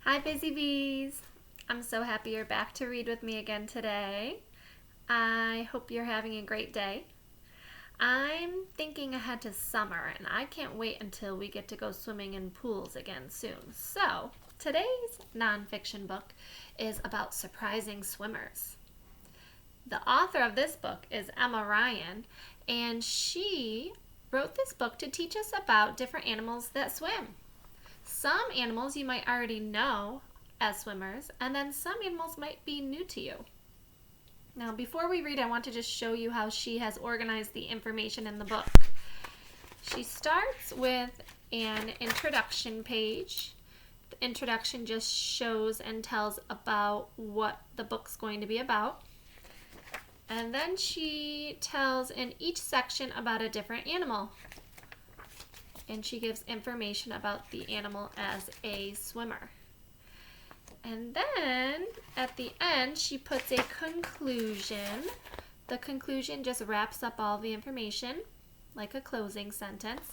Hi, Busy Bees! I'm so happy you're back to read with me again today. I hope you're having a great day. I'm thinking ahead to summer, and I can't wait until we get to go swimming in pools again soon. So, today's nonfiction book is about surprising swimmers. The author of this book is Emma Ryan, and she wrote this book to teach us about different animals that swim. Some animals you might already know as swimmers, and then some animals might be new to you. Now, before we read, I want to just show you how she has organized the information in the book. She starts with an introduction page. The introduction just shows and tells about what the book's going to be about. And then she tells in each section about a different animal. And she gives information about the animal as a swimmer. And then at the end, she puts a conclusion. The conclusion just wraps up all the information, like a closing sentence.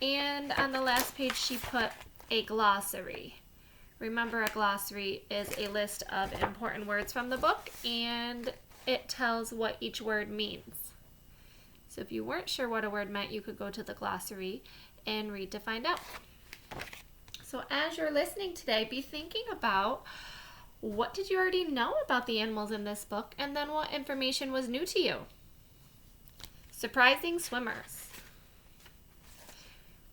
And on the last page, she put a glossary. Remember, a glossary is a list of important words from the book, and it tells what each word means. So if you weren't sure what a word meant, you could go to the glossary and read to find out. So as you're listening today, be thinking about what did you already know about the animals in this book, and then what information was new to you. Surprising swimmers.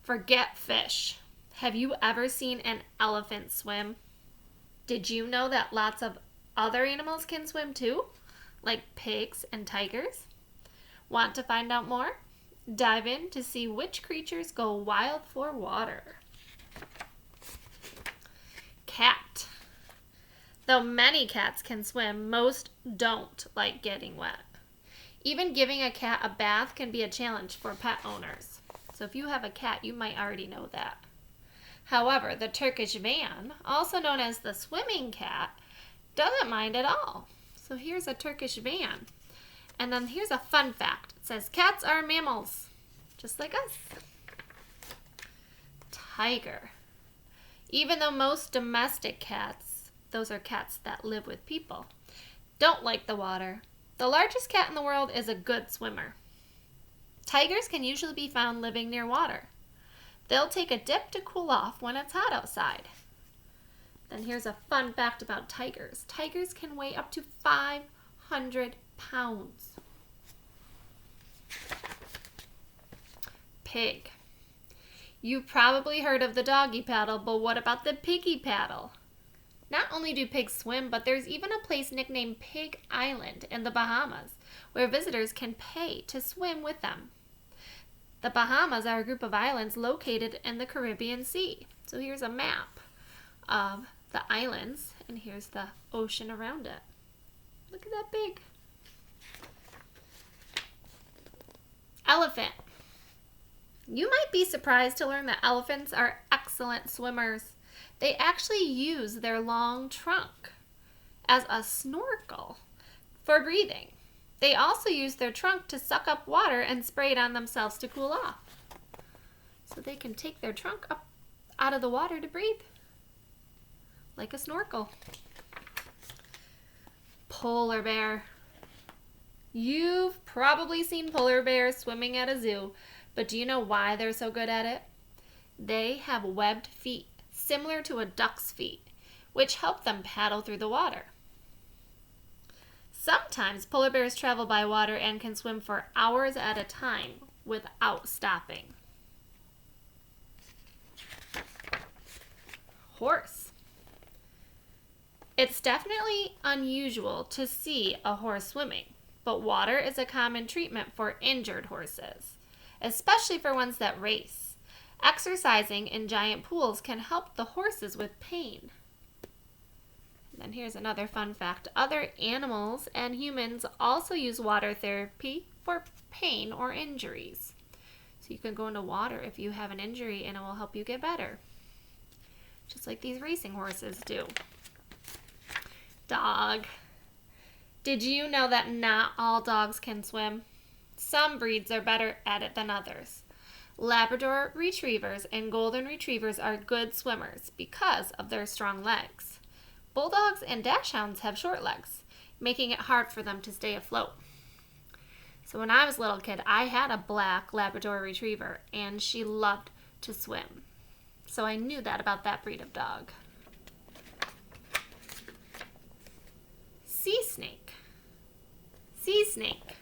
Forget fish. Have you ever seen an elephant swim? Did you know that lots of other animals can swim too, like pigs and tigers? Want to find out more? Dive in to see which creatures go wild for water. Cat. Though many cats can swim, most don't like getting wet. Even giving a cat a bath can be a challenge for pet owners. So if you have a cat, you might already know that. However, the Turkish van, also known as the swimming cat, doesn't mind at all. So here's a Turkish van. And then here's a fun fact. It says cats are mammals, just like us. Tiger. Even though most domestic cats, those are cats that live with people, don't like the water, the largest cat in the world is a good swimmer. Tigers can usually be found living near water. They'll take a dip to cool off when it's hot outside. Then here's a fun fact about tigers. Tigers can weigh up to 500 pounds. Pig. You've probably heard of the doggy paddle, but what about the piggy paddle? Not only do pigs swim, but there's even a place nicknamed Pig Island in the Bahamas, where visitors can pay to swim with them. The Bahamas are a group of islands located in the Caribbean Sea. So here's a map of the islands, and here's the ocean around it. Look at that pig. Elephant. You might be surprised to learn that elephants are excellent swimmers. They actually use their long trunk as a snorkel for breathing. They also use their trunk to suck up water and spray it on themselves to cool off. So they can take their trunk up out of the water to breathe, like a snorkel. Polar bear. You've probably seen polar bears swimming at a zoo, but do you know why they're so good at it? They have webbed feet, similar to a duck's feet, which help them paddle through the water. Sometimes polar bears travel by water and can swim for hours at a time without stopping. Horse. It's definitely unusual to see a horse swimming, but water is a common treatment for injured horses, especially for ones that race. Exercising in giant pools can help the horses with pain. And then here's another fun fact. Other animals and humans also use water therapy for pain or injuries. So you can go into water if you have an injury and it will help you get better. Just like these racing horses do. Dog. Did you know that not all dogs can swim? Some breeds are better at it than others. Labrador retrievers and golden retrievers are good swimmers because of their strong legs. Bulldogs and dachshunds have short legs, making it hard for them to stay afloat. So when I was a little kid, I had a black Labrador retriever, and she loved to swim. So I knew that about that breed of dog. Sea snake. Sea snake.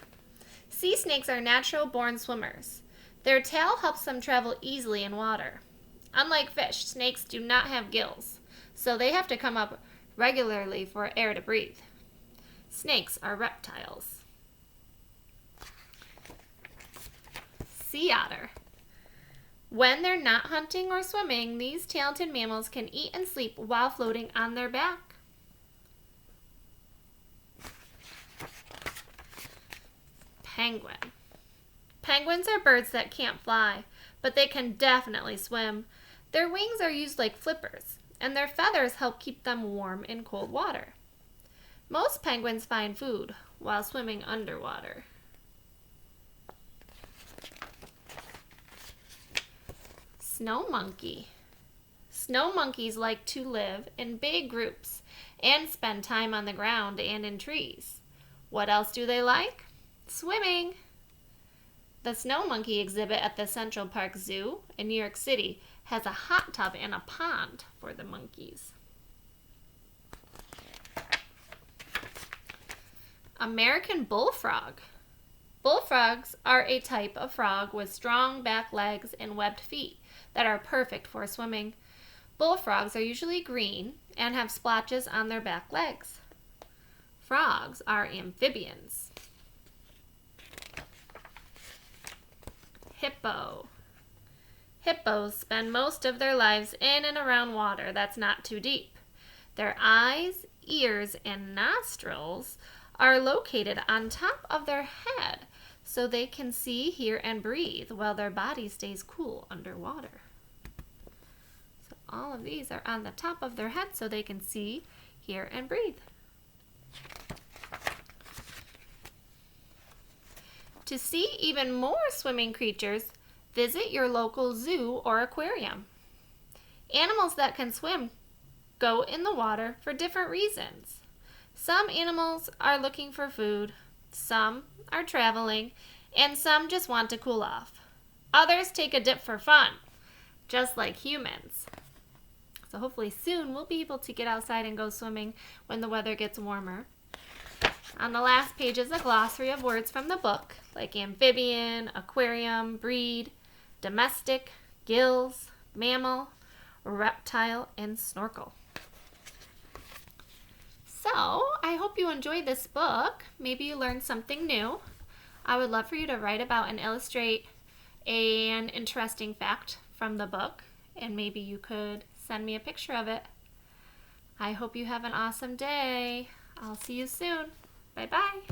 Sea snakes are natural-born swimmers. Their tail helps them travel easily in water. Unlike fish, snakes do not have gills, so they have to come up regularly for air to breathe. Snakes are reptiles. Sea otter. When they're not hunting or swimming, these talented mammals can eat and sleep while floating on their back. Penguin. Penguins are birds that can't fly, but they can definitely swim. Their wings are used like flippers, and their feathers help keep them warm in cold water. Most penguins find food while swimming underwater. Snow monkey. Snow monkeys like to live in big groups and spend time on the ground and in trees. What else do they like? Swimming. The snow monkey exhibit at the Central Park Zoo in New York City has a hot tub and a pond for the monkeys. American bullfrog. Bullfrogs are a type of frog with strong back legs and webbed feet that are perfect for swimming. Bullfrogs are usually green and have splotches on their back legs. Frogs are amphibians. Hippo. Hippos spend most of their lives in and around water that's not too deep. Their eyes, ears, and nostrils are located on top of their head so they can see, hear, and breathe while their body stays cool underwater. So all of these are on the top of their head so they can see, hear, and breathe. To see even more swimming creatures, visit your local zoo or aquarium. Animals that can swim go in the water for different reasons. Some animals are looking for food, some are traveling, and some just want to cool off. Others take a dip for fun, just like humans. So hopefully soon we'll be able to get outside and go swimming when the weather gets warmer. On the last page is a glossary of words from the book, like amphibian, aquarium, breed, domestic, gills, mammal, reptile, and snorkel. So, I hope you enjoyed this book. Maybe you learned something new. I would love for you to write about and illustrate an interesting fact from the book, and maybe you could send me a picture of it. I hope you have an awesome day. I'll see you soon. Bye-bye.